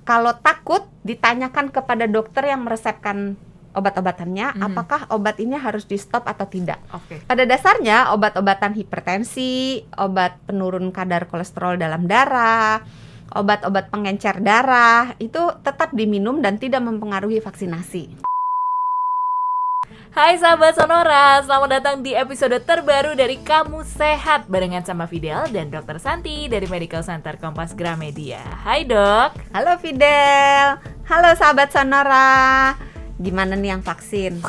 kalau takut ditanyakan kepada dokter yang meresepkan obat-obatannya, apakah obat ini harus di stop atau tidak. Pada dasarnya obat-obatan hipertensi, obat penurun kadar kolesterol dalam darah, obat-obat pengencer darah itu tetap diminum dan tidak mempengaruhi vaksinasi. Hai sahabat Sonora, selamat datang di episode terbaru dari Kamu Sehat barengan sama Fidel dan Dr. Santi dari Medical Center Kompas Gramedia. Hai dok. Halo Fidel, halo sahabat Sonora. Gimana nih yang vaksin?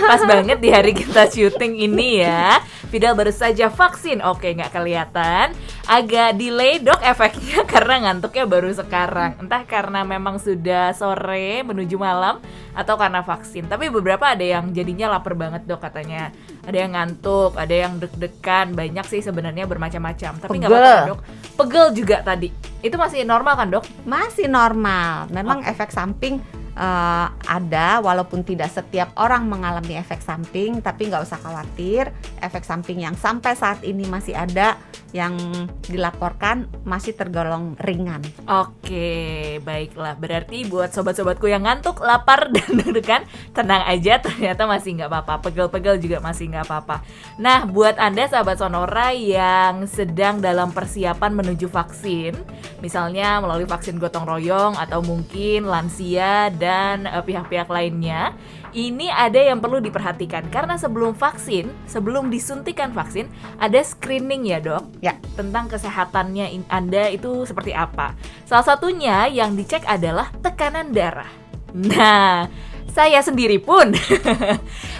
Pas banget di hari kita syuting ini ya. Fidel baru saja vaksin. Oke, nggak kelihatan. Agak delay dok efeknya karena ngantuknya baru sekarang. Entah karena memang sudah sore menuju malam atau karena vaksin. Tapi beberapa ada yang jadinya lapar banget dok katanya. Ada yang ngantuk, ada yang deg-degan. Banyak sih sebenarnya bermacam-macam. Tapi nggak apa-apa dok. Pegel juga tadi. Itu masih normal kan dok? Masih normal. Memang efek samping ada, walaupun tidak setiap orang mengalami efek samping, tapi nggak usah khawatir. Efek samping yang sampai saat ini masih ada yang dilaporkan masih tergolong ringan. Oke, baiklah. Berarti buat sobat-sobatku yang ngantuk, lapar dan deg-degan, tenang aja, ternyata masih nggak apa-apa. Pegel-pegel juga masih nggak apa-apa. Nah, buat Anda sahabat Sonora yang sedang dalam persiapan menuju vaksin, misalnya melalui vaksin gotong royong atau mungkin lansia dan pihak-pihak lainnya, ini ada yang perlu diperhatikan karena sebelum vaksin, sebelum disuntikan vaksin, ada screening ya dok? Ya. Tentang kesehatannya Anda itu seperti apa. Salah satunya yang dicek adalah tekanan darah. Nah, saya sendiri pun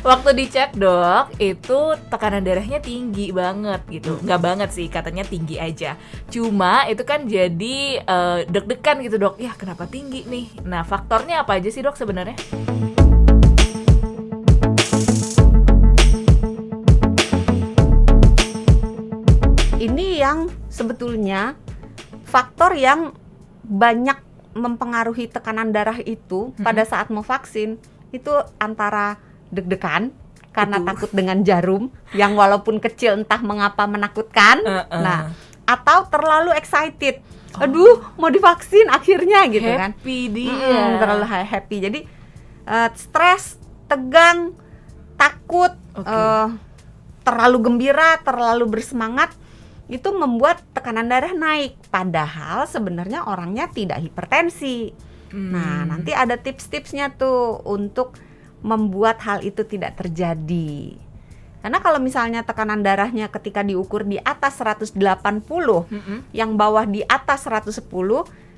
waktu dicek dok, itu tekanan darahnya tinggi banget gitu. Nggak banget sih, katanya tinggi aja. Cuma itu kan jadi deg-degan gitu dok. Ya kenapa tinggi nih? Nah faktornya apa aja sih dok sebenarnya? Ini yang sebetulnya faktor yang banyak mempengaruhi tekanan darah itu pada saat mau vaksin itu antara deg-degan karena takut dengan jarum yang walaupun kecil entah mengapa menakutkan, nah atau terlalu excited, aduh mau divaksin akhirnya gitu kan, happy dia, terlalu happy, jadi stres, tegang, takut, terlalu gembira, terlalu bersemangat. Itu membuat tekanan darah naik, padahal sebenarnya orangnya tidak hipertensi. Nah, nanti ada tips-tipsnya tuh untuk membuat hal itu tidak terjadi. Karena kalau misalnya tekanan darahnya ketika diukur di atas 180, yang bawah di atas 110,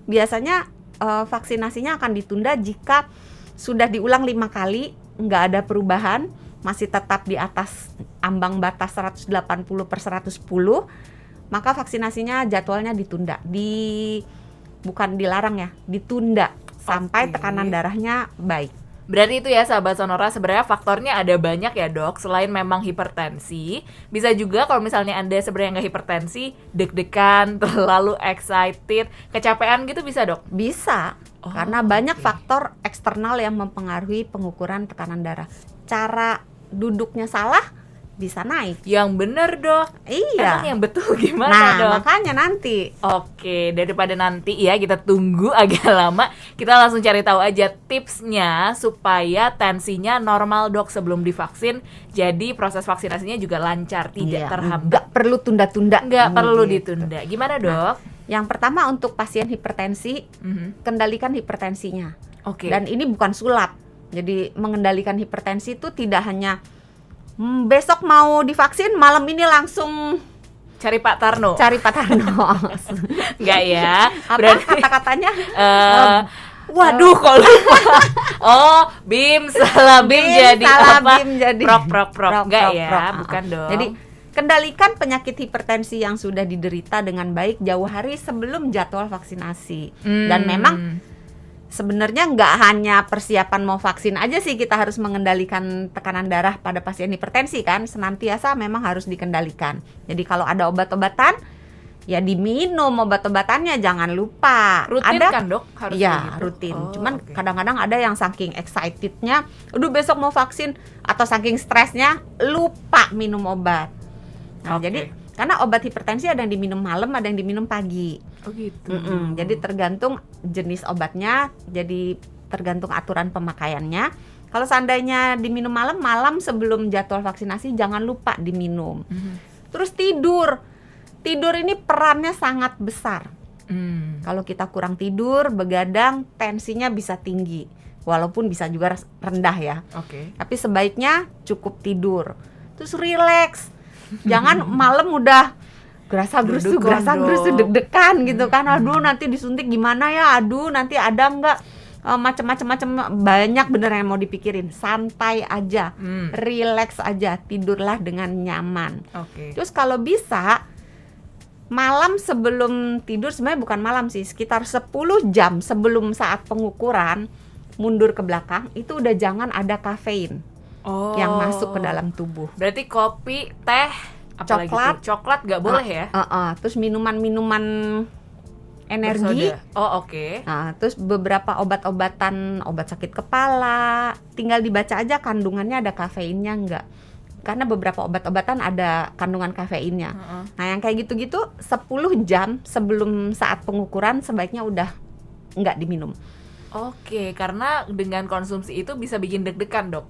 biasanya vaksinasinya akan ditunda jika sudah diulang 5 kali, nggak ada perubahan, masih tetap di atas ambang batas 180/110, maka vaksinasinya jadwalnya ditunda. Bukan dilarang ya, ditunda sampai tekanan darahnya baik. Berarti itu ya sahabat Sonora, sebenarnya faktornya ada banyak ya dok. Selain memang hipertensi, bisa juga kalau misalnya Anda sebenarnya nggak hipertensi, deg-degan, terlalu excited, kecapean gitu bisa dok? Bisa, karena banyak faktor eksternal yang mempengaruhi pengukuran tekanan darah. Cara duduknya salah, bisa naik. Yang bener dok. Iya. Emang yang betul gimana nah, dok? makanya nanti. Oke, daripada nanti ya kita tunggu agak lama, kita langsung cari tahu aja tipsnya supaya tensinya normal dok sebelum divaksin. Jadi proses vaksinasinya juga lancar, tidak terhambat. Nggak perlu tunda-tunda. Nggak perlu ditunda. Gimana dok? Yang pertama untuk pasien hipertensi, kendalikan hipertensinya. Oke. Dan ini bukan sulap. Jadi mengendalikan hipertensi itu tidak hanya besok mau divaksin, malam ini langsung cari Pak Tarno. Enggak ya. Apa kata-katanya? Waduh kok lupa. BIM salah BIM jadi apa? Prok. Enggak ya, bukan dong. Jadi kendalikan penyakit hipertensi yang sudah diderita dengan baik jauh hari sebelum jadwal vaksinasi. Dan memang sebenarnya nggak hanya persiapan mau vaksin aja sih kita harus mengendalikan tekanan darah pada pasien hipertensi kan, senantiasa memang harus dikendalikan. Jadi kalau ada obat-obatan ya diminum obat-obatannya, jangan lupa. Rutin ada, kan dok? Harus ya gitu. rutin. Cuman kadang-kadang ada yang saking excitednya, aduh besok mau vaksin, atau saking stresnya lupa minum obat. Nah jadi karena obat hipertensi ada yang diminum malam, ada yang diminum pagi. Oh gitu. Jadi tergantung jenis obatnya, jadi tergantung aturan pemakaiannya. Kalau seandainya diminum malam sebelum jadwal vaksinasi jangan lupa diminum. Terus tidur ini perannya sangat besar. Kalau kita kurang tidur, begadang, tensinya bisa tinggi. Walaupun bisa juga rendah ya. Oke. Tapi sebaiknya cukup tidur. Terus relax. Jangan malam udah gerasa-gerusu deg-degan gitu kan. Aduh nanti disuntik gimana ya? Aduh nanti ada enggak macam-macam banyak bener yang mau dipikirin. Santai aja. Relax aja, tidurlah dengan nyaman. Oke. Terus kalau bisa malam sebelum tidur, sebenarnya bukan malam sih, sekitar 10 jam sebelum saat pengukuran mundur ke belakang, itu udah jangan ada kafein yang masuk ke dalam tubuh. Berarti kopi, teh, apalagi coklat nggak boleh ya? Terus minuman-minuman energi. Bersoda. Oke. Nah, terus beberapa obat-obatan, obat sakit kepala, tinggal dibaca aja kandungannya ada kafeinnya nggak. Karena beberapa obat-obatan ada kandungan kafeinnya. Nah, yang kayak gitu-gitu 10 jam sebelum saat pengukuran sebaiknya udah nggak diminum. Oke, karena dengan konsumsi itu bisa bikin deg-degan, Dok.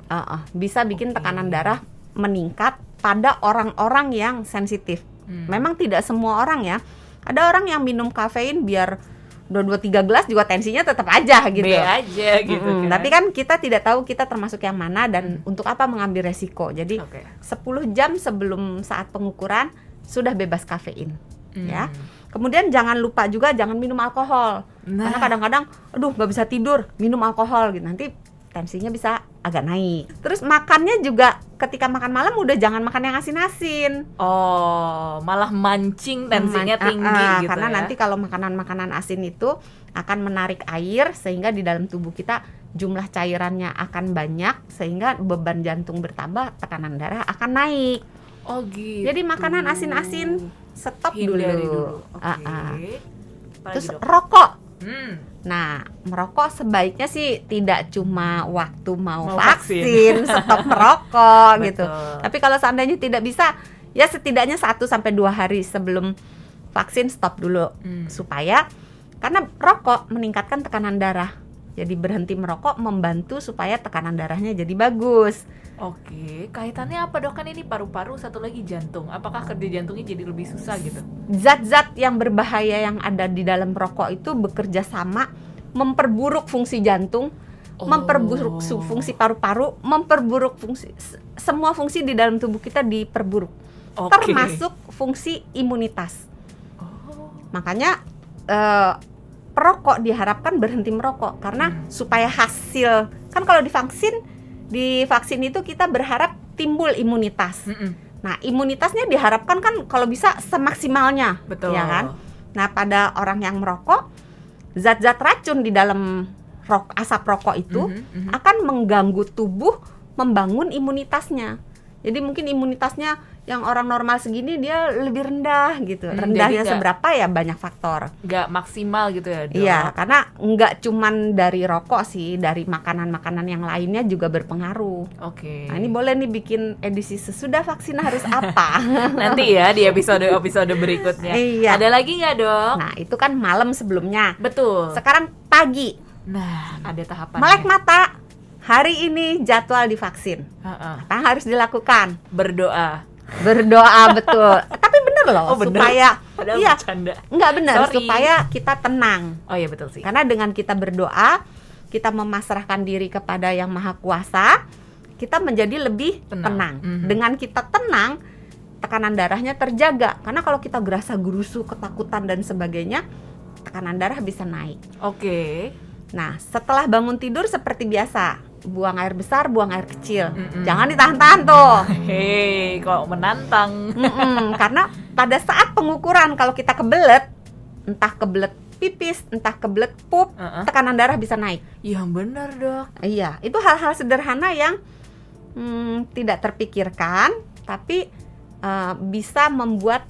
Bisa bikin tekanan darah meningkat pada orang-orang yang sensitif. Memang tidak semua orang ya. Ada orang yang minum kafein biar 2-3 gelas juga tensinya tetap aja gitu. B aja gitu kan. Tapi kan kita tidak tahu kita termasuk yang mana dan untuk apa mengambil resiko. Jadi 10 jam sebelum saat pengukuran sudah bebas kafein, ya. Kemudian jangan lupa juga jangan minum alkohol. Karena kadang-kadang aduh nggak bisa tidur, minum alkohol gitu. Nanti tensinya bisa agak naik. Terus makannya juga ketika makan malam udah jangan makan yang asin-asin. Malah mancing tensinya tinggi gitu. Karena nanti kalau makanan-makanan asin itu akan menarik air sehingga di dalam tubuh kita jumlah cairannya akan banyak sehingga beban jantung bertambah, tekanan darah akan naik. Oh gitu. Jadi makanan asin-asin stop dulu. Oke. Terus rokok. Nah, merokok sebaiknya sih tidak cuma waktu mau vaksin stop merokok gitu. Tapi kalau seandainya tidak bisa, ya setidaknya 1-2 hari sebelum vaksin stop dulu supaya karena rokok meningkatkan tekanan darah. Jadi berhenti merokok membantu supaya tekanan darahnya jadi bagus. Oke, kaitannya apa Dok? Kan ini paru-paru, satu lagi jantung. Apakah kerja jantungnya jadi lebih susah gitu? Zat-zat yang berbahaya yang ada di dalam rokok itu bekerja sama memperburuk fungsi jantung, memperburuk fungsi paru-paru, memperburuk semua fungsi di dalam tubuh kita diperburuk. Termasuk fungsi imunitas. Makanya perokok diharapkan berhenti merokok karena supaya hasil, kan kalau di vaksin itu kita berharap timbul imunitas. Nah, imunitasnya diharapkan kan kalau bisa semaksimalnya, ya kan? Nah, pada orang yang merokok, zat-zat racun di dalam asap rokok itu akan mengganggu tubuh membangun imunitasnya. Jadi mungkin imunitasnya yang orang normal segini dia lebih rendah gitu. Rendahnya seberapa ya banyak faktor. Nggak maksimal gitu ya, Dok? Iya, karena nggak cuman dari rokok sih, dari makanan-makanan yang lainnya juga berpengaruh. Oke. Nah, ini boleh nih bikin edisi sesudah vaksin harus apa. Nanti ya di episode berikutnya. Iya. Ada lagi nggak, Dok? Nah, itu kan malam sebelumnya. Betul. Sekarang pagi. Nah, ada tahapannya. Melek mata. Hari ini jadwal divaksin. Apa yang harus dilakukan? Berdoa, betul. Tapi bener loh, supaya bercanda. Enggak bener, supaya kita tenang. Oh iya betul sih. Karena dengan kita berdoa, kita memasrahkan diri kepada Yang Maha Kuasa, kita menjadi lebih tenang. Dengan kita tenang, tekanan darahnya terjaga. Karena kalau kita gerasa-gerusu, ketakutan dan sebagainya, tekanan darah bisa naik. Oke. Nah, setelah bangun tidur seperti biasa, buang air besar, buang air kecil. Jangan ditahan-tahan tuh. Hei, kok menantang. Karena pada saat pengukuran kalau kita kebelet, entah kebelet pipis, entah kebelet pup, tekanan darah bisa naik. Iya benar, Dok. Iya, itu hal-hal sederhana yang tidak terpikirkan, tapi bisa membuat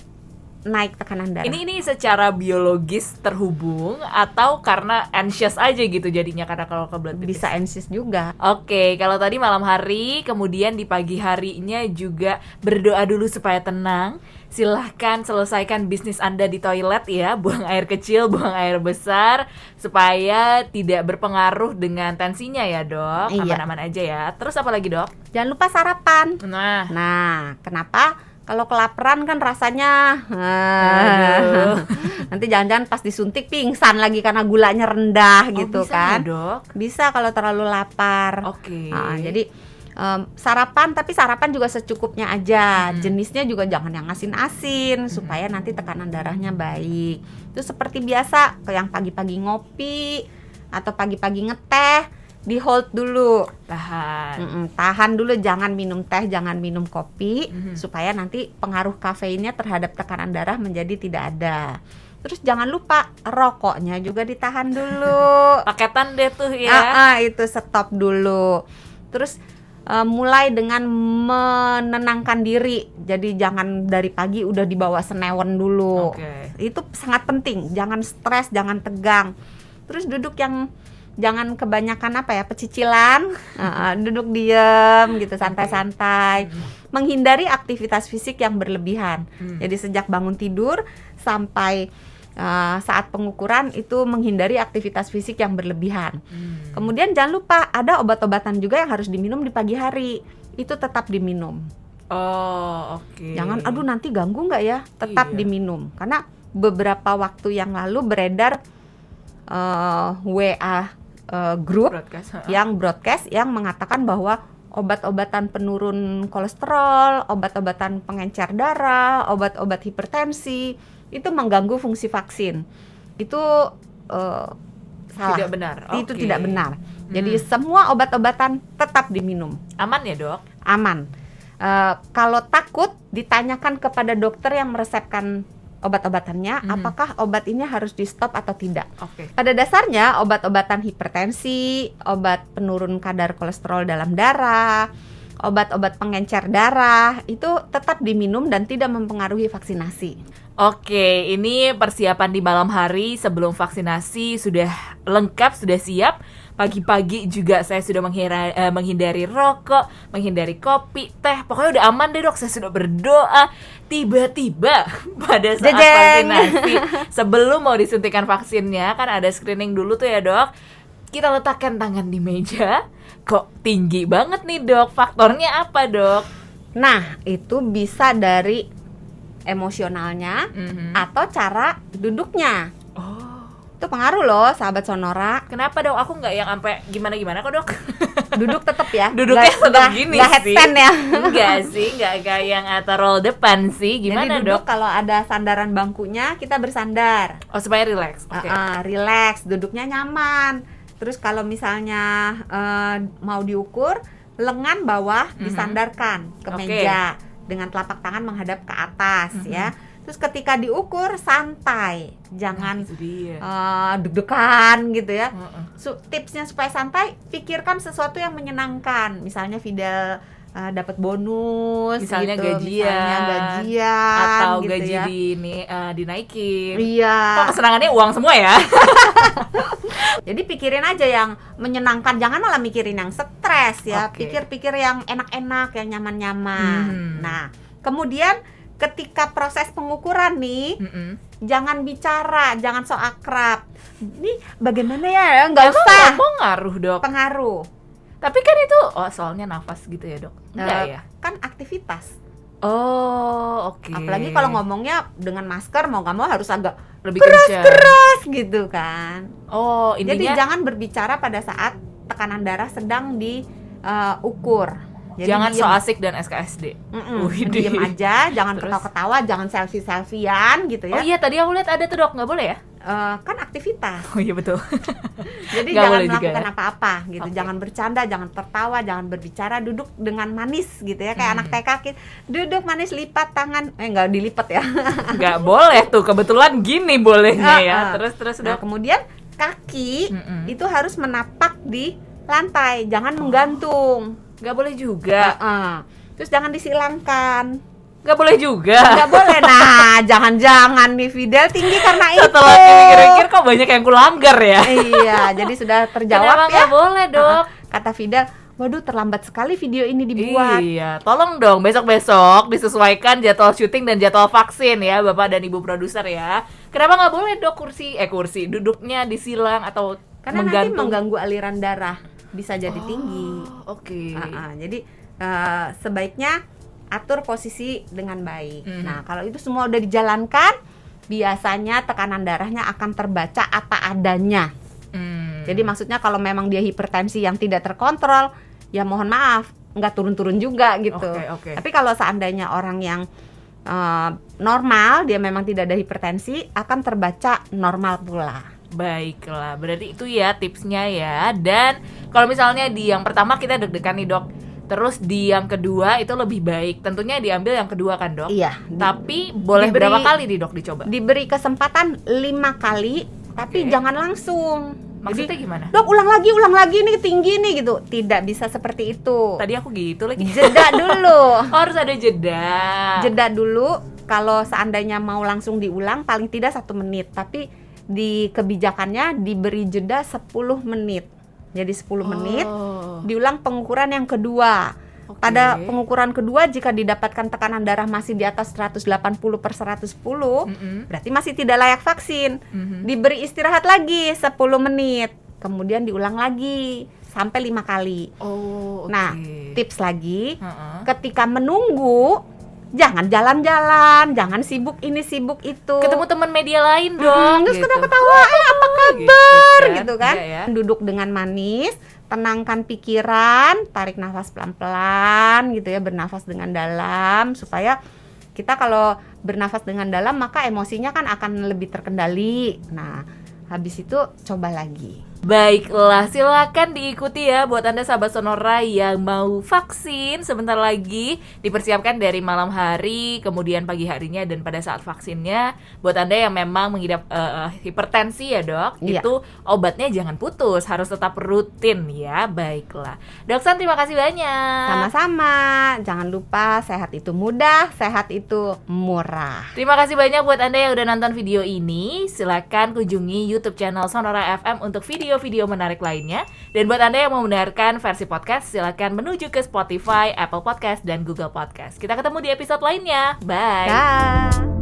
naik tekanan darah. Ini secara biologis terhubung atau karena anxious aja gitu jadinya karena kalau kebelet pipis? Bisa anxious juga. Oke, kalau tadi malam hari, kemudian di pagi harinya juga berdoa dulu supaya tenang. Silahkan selesaikan bisnis Anda di toilet ya, buang air kecil, buang air besar, supaya tidak berpengaruh dengan tensinya ya dok. Iya. Aman-aman aja ya. Terus apa lagi dok? Jangan lupa sarapan. Nah, Nah, kenapa? Kalau kelaparan kan rasanya aduh. nanti jangan-jangan pas disuntik pingsan lagi karena gulanya rendah gitu bisa kan. ya, dok? Bisa kalau terlalu lapar. Oke. Jadi sarapan, tapi sarapan juga secukupnya aja. Hmm. Jenisnya juga jangan yang asin-asin supaya nanti tekanan darahnya baik. Itu seperti biasa, kayak yang pagi-pagi ngopi atau pagi-pagi ngeteh, di hold dulu. Tahan. Tahan dulu, jangan minum teh, jangan minum kopi, Mhm. supaya nanti pengaruh kafeinnya terhadap tekanan darah menjadi tidak ada. Terus jangan lupa rokoknya juga ditahan dulu. Paketan deh tuh ya. Itu stop dulu. Terus mulai dengan menenangkan diri. Jadi jangan dari pagi udah dibawa senewen dulu. Oke. Itu sangat penting. Jangan stres, jangan tegang. Terus duduk yang jangan kebanyakan pecicilan, duduk diem gitu, santai-santai, menghindari aktivitas fisik yang berlebihan. Jadi sejak bangun tidur sampai saat pengukuran itu menghindari aktivitas fisik yang berlebihan. Kemudian jangan lupa ada obat-obatan juga yang harus diminum di pagi hari, itu tetap diminum. Oh, oke. Jangan, aduh nanti ganggu nggak ya, tetap Iya. diminum. Karena beberapa waktu yang lalu beredar WA grup Broadcast. yang broadcast yang mengatakan bahwa obat-obatan penurun kolesterol, obat-obatan pengencer darah, obat-obat hipertensi itu mengganggu fungsi vaksin. Itu salah. Tidak benar. Itu Oke. tidak benar. Jadi semua obat-obatan tetap diminum, Aman ya dok? aman. Kalau takut, ditanyakan kepada dokter yang meresepkan obat-obatannya, apakah obat ini harus di stop atau tidak. Oke. Pada dasarnya obat-obatan hipertensi, obat penurun kadar kolesterol dalam darah, obat-obat pengencer darah itu tetap diminum dan tidak mempengaruhi vaksinasi. Oke, ini persiapan di malam hari sebelum vaksinasi sudah lengkap, sudah siap. Pagi-pagi juga saya sudah menghindari rokok, menghindari kopi, teh. Pokoknya udah aman deh dok, saya sudah berdoa. Tiba-tiba pada saat Jejeng. vaksinasi, sebelum mau disuntikan vaksinnya, kan ada screening dulu tuh ya dok. Kita letakkan tangan di meja. Kok tinggi banget nih dok, faktornya apa dok? Nah, itu bisa dari emosionalnya atau cara duduknya. Oh, Itu pengaruh loh, sahabat Sonora. kenapa dok? Aku nggak yang sampai gimana-gimana kok dok. Duduk tetap ya. Duduknya Nggak- tetap nggak- gini nggak sih. headstand ya. Enggak sih, enggak kayak yang atau roll depan sih. Gimana Jadi duduk dok? kalau ada sandaran bangkunya kita bersandar. Oh, supaya relax. Oke. Relax, duduknya nyaman. Terus kalau misalnya mau diukur, lengan bawah disandarkan ke Oke. meja dengan telapak tangan menghadap ke atas ya. Terus ketika diukur santai, jangan Itu dia. deg-degan gitu ya. Heeh. Tipsnya supaya santai, pikirkan sesuatu yang menyenangkan. Misalnya Fidel dapat bonus, Misalnya gitu. gajian. Misalnya gajian, Atau gitu gaji ya. dinaikin. Iya. Kok kesenangannya uang semua ya? Jadi pikirin aja yang menyenangkan, jangan malah mikirin yang stres ya. Oke. Pikir-pikir yang enak-enak, yang nyaman-nyaman. Hmm. Nah, kemudian ketika proses pengukuran nih, jangan bicara, jangan so akrab. Ini bagaimana ya? Nggak usah. Emang ngaruh dok. Pengaruh. Tapi kan itu, soalnya nafas gitu ya dok. Enggak ya? Kan aktivitas. Oh, oke. Apalagi kalau ngomongnya dengan masker, mau nggak mau harus agak lebih keras. keras gitu kan. Oh, Jadi intinya jangan berbicara pada saat tekanan darah sedang diukur. Jadi jangan diem. so asik dan SKSD. Widih. Diem aja, jangan Terus? ketawa-ketawa, jangan selfie-selfiean gitu Oh ya. iya, tadi aku lihat ada tuh dok, nggak boleh ya? Kan aktivitas. Oh iya betul. Jadi Nggak jangan boleh juga melakukan ya? apa-apa gitu. Oke. Jangan bercanda, jangan tertawa, jangan berbicara, duduk dengan manis gitu ya. Kayak anak TK gitu. Duduk manis, lipat tangan. Nggak dilipat ya. Nggak boleh tuh, kebetulan gini bolehnya ya. Terus Nah, dok. kemudian kaki Mm-mm. itu harus menapak di lantai, jangan menggantung. Nggak boleh juga. Terus jangan disilangkan. Nggak boleh juga. Nggak boleh. Nah, jangan-jangan nih Fidel tinggi karena itu. Setelah mikir-mikir kok banyak yang kulanggar ya. Iya, jadi sudah terjawab Kenapa ya. nggak boleh, Dok? Kata Fidel, waduh terlambat sekali video ini dibuat. Iya, tolong dong besok-besok disesuaikan jadwal syuting dan jadwal vaksin ya, Bapak dan Ibu produser ya. Kenapa nggak boleh Dok kursi duduknya disilang atau Karena nanti mengganggu aliran darah, bisa jadi tinggi. Oke. Jadi sebaiknya atur posisi dengan baik. Nah, kalau itu semua udah dijalankan, biasanya tekanan darahnya akan terbaca apa adanya. Jadi maksudnya kalau memang dia hipertensi yang tidak terkontrol, ya mohon maaf, nggak turun-turun juga gitu. Oke. Tapi kalau seandainya orang yang normal, dia memang tidak ada hipertensi, akan terbaca normal pula. Baiklah, berarti itu ya tipsnya ya. Dan kalau misalnya di yang pertama kita deg-degan nih Dok, terus di yang kedua itu lebih baik, tentunya diambil yang kedua kan Dok? Iya. Tapi boleh berapa kali nih Dok dicoba? Diberi kesempatan 5 kali, tapi jangan langsung. Maksudnya gimana? Dok, ulang lagi nih tinggi nih gitu. Tidak bisa seperti itu. Tadi aku gitu lagi. Jeda dulu. Harus ada jeda. Jeda dulu. Kalau seandainya mau langsung diulang, paling tidak 1 menit. Tapi di kebijakannya diberi jeda 10 menit. Jadi 10 menit. Diulang pengukuran yang kedua. Pada pengukuran kedua, jika didapatkan tekanan darah masih di atas 180/110, berarti masih tidak layak vaksin. Diberi istirahat lagi 10 menit, kemudian diulang lagi sampai 5 kali. Nah, tips lagi, ketika menunggu, jangan jalan-jalan, jangan sibuk ini sibuk itu. Ketemu teman media lain dong. Terus gitu. ketawa-ketawa, apa kabar gitu kan? Iya, ya. Duduk dengan manis, tenangkan pikiran, tarik nafas pelan-pelan gitu ya, bernafas dengan dalam supaya kita kalau bernafas dengan dalam maka emosinya kan akan lebih terkendali. Nah, habis itu coba lagi. Baiklah, silakan diikuti ya buat Anda sahabat Sonora yang mau vaksin sebentar lagi. Dipersiapkan dari malam hari, kemudian pagi harinya dan pada saat vaksinnya. Buat Anda yang memang mengidap hipertensi ya Dok, Iya. itu obatnya jangan putus, harus tetap rutin ya. Baiklah, Dok San terima kasih banyak. Sama-sama, jangan lupa sehat itu mudah, sehat itu murah. Terima kasih banyak buat Anda yang udah nonton video ini. Silakan kunjungi YouTube channel Sonora FM untuk video menarik lainnya. Dan buat Anda yang mau mendengarkan versi podcast, silakan menuju ke Spotify, Apple Podcast, dan Google Podcast. Kita ketemu di episode lainnya. Bye. Dah.